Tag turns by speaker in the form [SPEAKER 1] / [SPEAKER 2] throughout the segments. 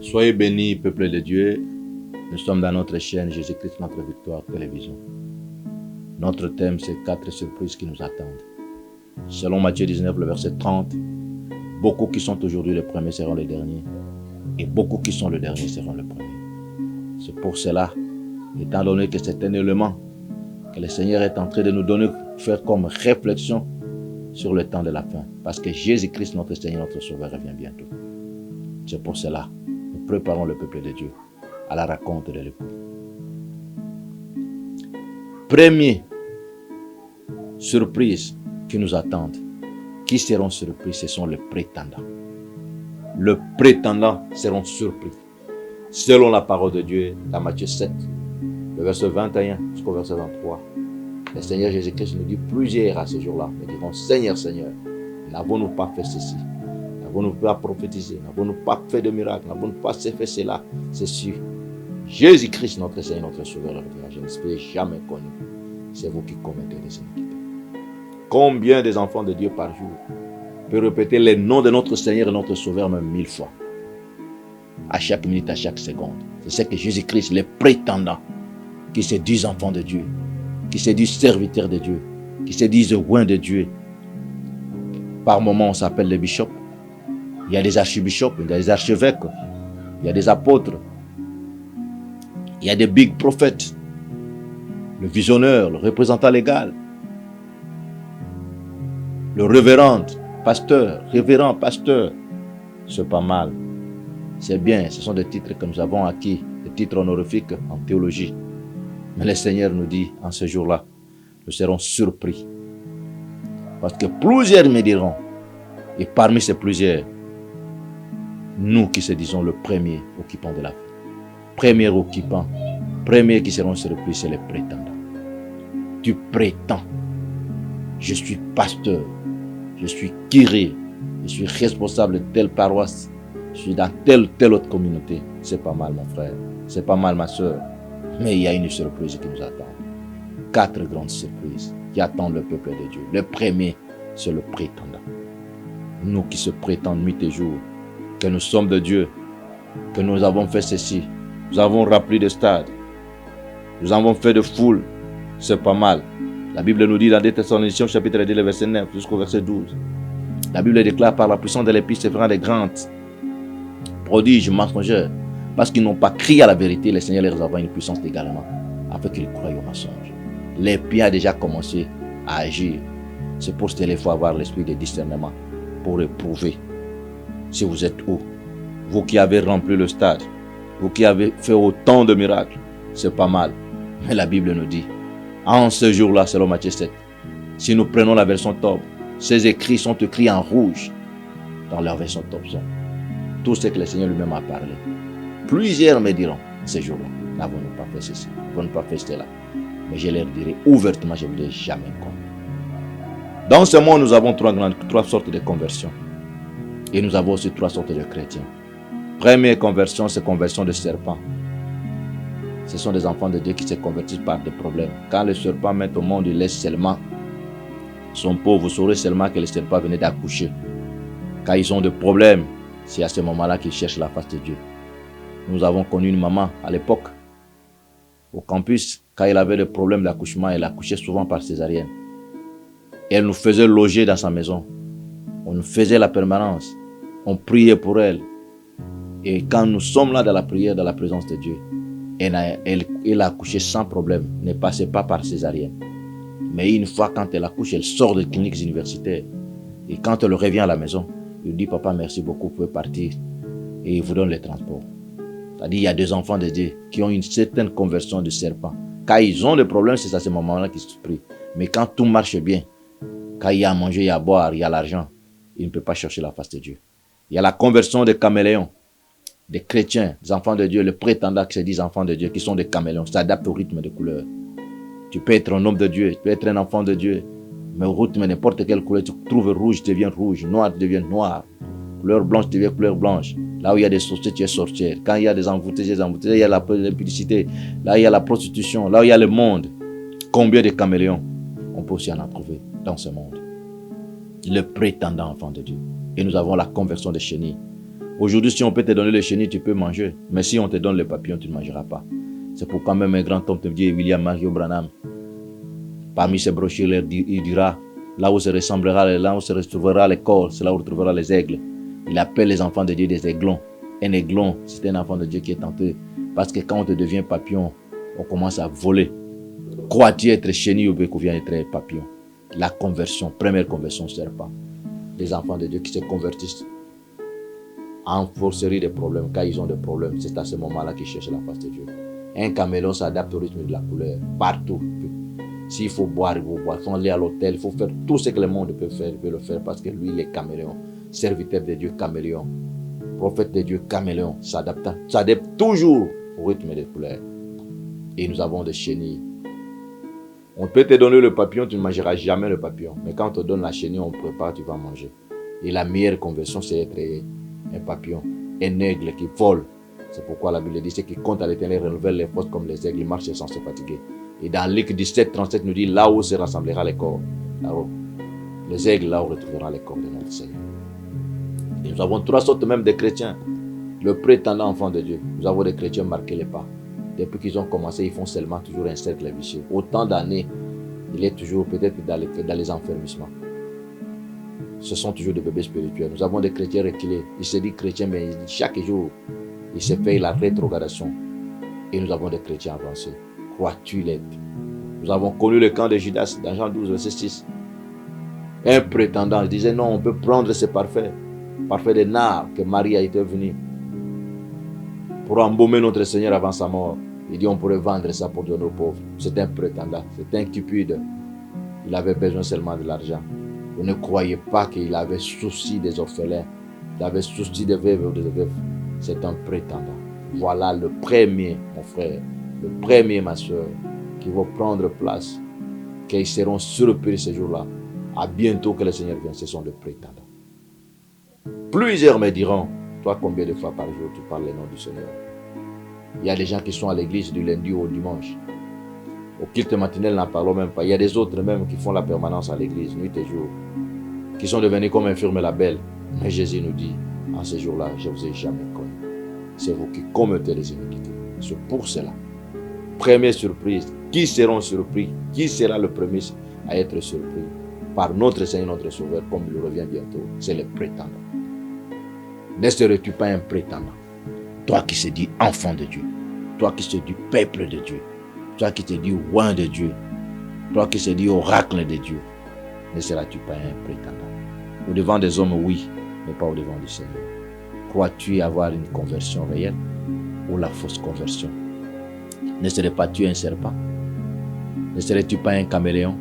[SPEAKER 1] Soyez bénis, peuple de Dieu. Nous sommes dans notre chaîne Jésus-Christ, notre victoire télévision. Notre thème, c'est 4 surprises qui nous attendent. Selon Matthieu 19, le verset 30, beaucoup qui sont aujourd'hui les premiers seront les derniers, et beaucoup qui sont les derniers seront les premiers. C'est pour cela, étant donné que c'est un élément que le Seigneur est en train de nous donner, faire comme réflexion sur le temps de la fin, parce que Jésus-Christ, notre Seigneur, notre Sauveur, revient bientôt. C'est pour cela, nous préparons le peuple de Dieu à la rencontre de l'époux. Première surprise qui nous attendent. Qui seront surpris? Ce sont les prétendants. Les prétendants seront surpris. Selon la parole de Dieu, dans Matthieu 7, le verset 21 jusqu'au verset 23, le Seigneur Jésus-Christ nous dit plusieurs à ce jour-là, nous diront, Seigneur, Seigneur, n'avons-nous pas fait ceci? N'avons-nous pas prophétisé? N'avons-nous pas fait de miracles? N'avons-nous pas fait cela? C'est sûr. Jésus-Christ, notre Seigneur, notre Sauveur, je ne serai jamais connu. C'est vous qui commettez des iniquités. Combien des enfants de Dieu par jour peuvent répéter les noms de notre Seigneur et notre Sauveur même 1000 fois? À chaque minute, à chaque seconde. C'est ce que Jésus-Christ, les prétendants, qui se disent enfants de Dieu, qui se disent serviteurs de Dieu, qui se disent oints de Dieu. Par moments, on s'appelle les bishops. Il y a des archibishops, il y a des archevêques, il y a des apôtres, il y a des big prophètes, le visionneur, le représentant légal, le révérend pasteur, c'est pas mal. C'est bien, ce sont des titres que nous avons acquis, des titres honorifiques en théologie. Mais le Seigneur nous dit, en ce jour-là, nous serons surpris. Parce que plusieurs me diront, et parmi ces plusieurs, nous qui se disons le premier occupant de la vie, premier occupant, premier qui seront surpris, c'est les prétendants. Tu prétends, je suis pasteur, je suis curé, je suis responsable de telle paroisse, je suis dans telle autre communauté. C'est pas mal mon frère, c'est pas mal ma soeur, mais il y a une surprise qui nous attend. 4 grandes surprises qui attendent le peuple de Dieu. Le premier, c'est le prétendant. Nous qui se prétendons nuit et jour, que nous sommes de Dieu, que nous avons fait ceci, nous avons rempli de stades, nous avons fait de foule, c'est pas mal. La Bible nous dit dans 2 Thessaloniciens chapitre 2, verset 9 jusqu'au verset 12. La Bible déclare par la puissance de l'Esprit se feront des grandes prodiges, mensongeurs, parce qu'ils n'ont pas crié à la vérité, le Seigneur leur envoie une puissance également, afin qu'ils croient au mensonge. L'Esprit a déjà commencé à agir. C'est pour cela qu'il faut avoir l'esprit de discernement, pour éprouver si vous êtes où. Vous qui avez rempli le stade, vous qui avez fait autant de miracles, c'est pas mal. Mais la Bible nous dit, en ce jour-là, selon Matthieu 7, si nous prenons la version top, ces écrits sont écrits en rouge dans leur version top. Tout ce que le Seigneur lui-même a parlé. Plusieurs me diront, ce jour-là, n'avons-nous pas fait ceci, n'avons-nous pas fait cela. Mais je leur dirai ouvertement, je ne vous ai jamais connu. Dans ce monde, nous avons 3 sortes de conversions. Et nous avons aussi 3 sortes de chrétiens. Première conversion, c'est conversion de serpent. Ce sont des enfants de Dieu qui se convertissent par des problèmes. Quand le serpent met au monde, il laisse seulement son pauvre. Vous saurez seulement que le serpent venait d'accoucher. Quand ils ont des problèmes, c'est à ce moment-là qu'ils cherchent la face de Dieu. Nous avons connu une maman à l'époque, au campus, quand elle avait des problèmes d'accouchement, elle accouchait souvent par césarienne. Et elle nous faisait loger dans sa maison. On nous faisait la permanence. On priait pour elle. Et quand nous sommes là dans la prière, dans la présence de Dieu, elle a accouché sans problème, ne passait pas par césarienne. Mais une fois quand elle accouche, elle sort des cliniques universitaires. Et quand elle revient à la maison, il dit, papa, merci beaucoup, vous pouvez partir. Et il vous donne les transports. C'est-à-dire, il y a des enfants de Dieu qui ont une certaine conversion de serpent. Quand ils ont des problèmes, c'est à ce moment-là qu'ils se prient. Mais quand tout marche bien, quand il y a à manger, il y a à boire, il y a l'argent, il ne peut pas chercher la face de Dieu. Il y a la conversion des caméléons, des chrétiens, des enfants de Dieu, les prétendants qui se disent enfants de Dieu, qui sont des caméléons, s'adaptent au rythme des couleurs. Tu peux être un homme de Dieu, tu peux être un enfant de Dieu, mais au rythme n'importe quelle couleur, tu trouves rouge, tu deviens rouge, noir, tu deviens noir, couleur blanche, tu deviens couleur blanche. Là où il y a des sorciers, tu es sorcière. Quand il y a des embouteillages, il y a l'impudicité, là il y a la prostitution, là où il y a le monde. Combien de caméléons on peut aussi en trouver dans ce monde? Le prétendant enfant de Dieu. Et nous avons la conversion des chenilles. Aujourd'hui, si on peut te donner le chenille, tu peux manger. Mais si on te donne le papillon, tu ne mangeras pas. C'est pourquoi même un grand homme te dit, William Mario Branham, parmi ses brochures, il dira, là où se ressemblera, là où se retrouvera les corps, c'est là où on retrouvera les aigles. Il appelle les enfants de Dieu des aiglons. Un aiglon, c'est un enfant de Dieu qui est tenté. Parce que quand on te devient papillon, on commence à voler. Crois-tu être chenille ou bien qu'on vient être papillon? La conversion, première conversion, serpent. Les enfants de Dieu qui se convertissent en forcerie des problèmes. Quand ils ont des problèmes, c'est à ce moment-là qu'ils cherchent la face de Dieu. Un caméléon s'adapte au rythme de la couleur, partout. S'il faut boire, il faut boire. Il faut aller à l'hôtel, il faut faire tout ce que le monde peut faire, il peut le faire parce que lui, il est caméléon. Serviteur de Dieu, caméléon. Prophète de Dieu, caméléon, s'adapte toujours au rythme des couleurs. Et nous avons des chenilles. On peut te donner le papillon, tu ne mangeras jamais le papillon. Mais quand on te donne la chenille, on prépare, tu vas manger. Et la meilleure conversion, c'est être un papillon, un aigle qui vole. C'est pourquoi la Bible dit, ceux qui comptent à l'Éternel renouvellent les forces comme les aigles, ils marchent sans se fatiguer. Et dans Luc 17, 37 nous dit, là où se rassemblera les corps, là-haut, les aigles, là où retrouvera les corps de notre Seigneur. Et nous avons trois sortes même de chrétiens. Le prétendant enfant de Dieu. Nous avons des chrétiens marqués les pas. Depuis qu'ils ont commencé, ils font seulement toujours un cercle vicieux. Autant d'années, il est toujours peut-être dans les enfermissements. Ce sont toujours des bébés spirituels. Nous avons des chrétiens reculés. Ils se disent chrétiens, mais chaque jour, ils se payent la rétrogradation. Et nous avons des chrétiens avancés. Crois-tu l'être? Nous avons connu le camp de Judas dans Jean 12, verset 6. Un prétendant disait non, on peut prendre ce parfait de nard que Marie a été venue pour embaumer notre Seigneur avant sa mort. Il dit on pourrait vendre ça pour donner aux pauvres. C'est un prétendant, c'est un cupide. Il avait besoin seulement de l'argent. Vous ne croyez pas qu'il avait souci des orphelins, il avait souci des veuves ou des veuves. C'est un prétendant. Voilà le premier, mon frère, le premier, ma soeur, qui va prendre place, qu'ils seront surpris ce jour-là. À bientôt que le Seigneur vienne, ce sont des prétendants. Plusieurs me diront, toi combien de fois par jour tu parles le nom du Seigneur? Il y a des gens qui sont à l'église du lundi au dimanche. Au culte matinal, n'en parlons même pas. Il y a des autres même qui font la permanence à l'église, nuit et jour, qui sont devenus comme infirmes la belle. Mais Jésus nous dit, en ce jour-là, je ne vous ai jamais connu. C'est vous qui commettez les iniquités. C'est pour cela. Première surprise, qui seront surpris? Qui sera le premier à être surpris par notre Seigneur, notre Sauveur, comme il revient bientôt? C'est le prétendant. Ne serais-tu pas un prétendant? Toi qui se dis enfant de Dieu, toi qui se dis peuple de Dieu, toi qui te dis oint de Dieu, toi qui se dis oracle de Dieu, ne seras-tu pas un prétendant? Au devant des hommes, oui, mais pas au devant du Seigneur. Crois-tu avoir une conversion réelle ou la fausse conversion? Ne serais pas tu un serpent? Ne serais-tu pas un caméléon?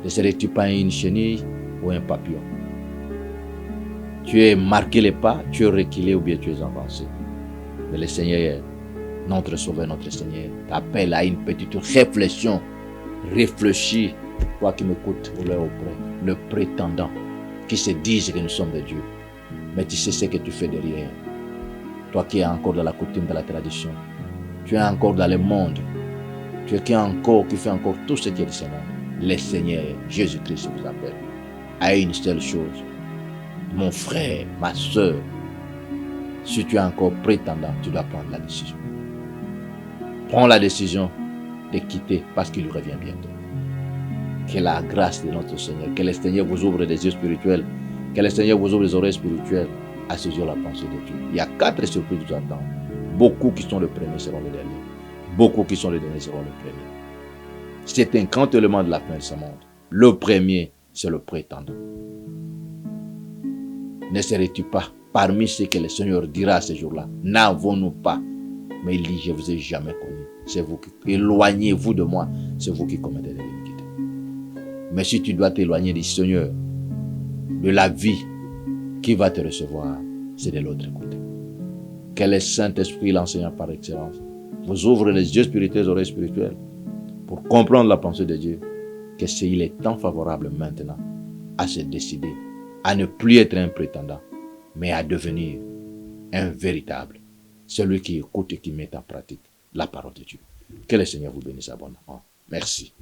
[SPEAKER 1] Ne serais-tu pas une chenille ou un papillon? Tu es marqué les pas, tu es reculé ou bien tu es avancé. Mais le Seigneur, notre Sauveur, notre Seigneur, t'appelle à une petite réflexion. Réfléchis, toi qui m'écoutes, le prétendant, qui se disent que nous sommes de Dieu. Mais tu sais ce que tu fais derrière. Toi qui es encore dans la coutume, dans la tradition. Tu es encore dans le monde. Tu es qui fais encore tout ce qui est de ce monde. Le Seigneur, Jésus-Christ vous appelle à une seule chose. Mon frère, ma soeur, si tu es encore prétendant, tu dois prendre la décision. Prends la décision de quitter parce qu'il revient bientôt. Que la grâce de notre Seigneur, que le Seigneur vous ouvre les yeux spirituels, que le Seigneur vous ouvre les oreilles spirituelles à saisir la pensée de Dieu. Il y a 4 surprises qui nous attendent. Beaucoup qui sont les premiers seront les derniers. Beaucoup qui sont les derniers seront les premiers. C'est un grand élément de la fin de ce monde. Le premier, c'est le prétendant. Ne serais-tu pas parmi ceux que le Seigneur dira ce jour-là? N'avons-nous pas? Mais il dit, je ne vous ai jamais connu. C'est vous qui éloignez-vous de moi. C'est vous qui commettez des iniquités. Mais si tu dois t'éloigner du Seigneur, de la vie qui va te recevoir, c'est de l'autre côté. Que le Saint-Esprit, l'enseignant par excellence, vous ouvre les yeux spirituels, les oreilles spirituelles, pour comprendre la pensée de Dieu, que il est temps favorable maintenant à se décider, à ne plus être un prétendant, mais à devenir un véritable, celui qui écoute et qui met en pratique la parole de Dieu. Que le Seigneur vous bénisse abondamment. Merci.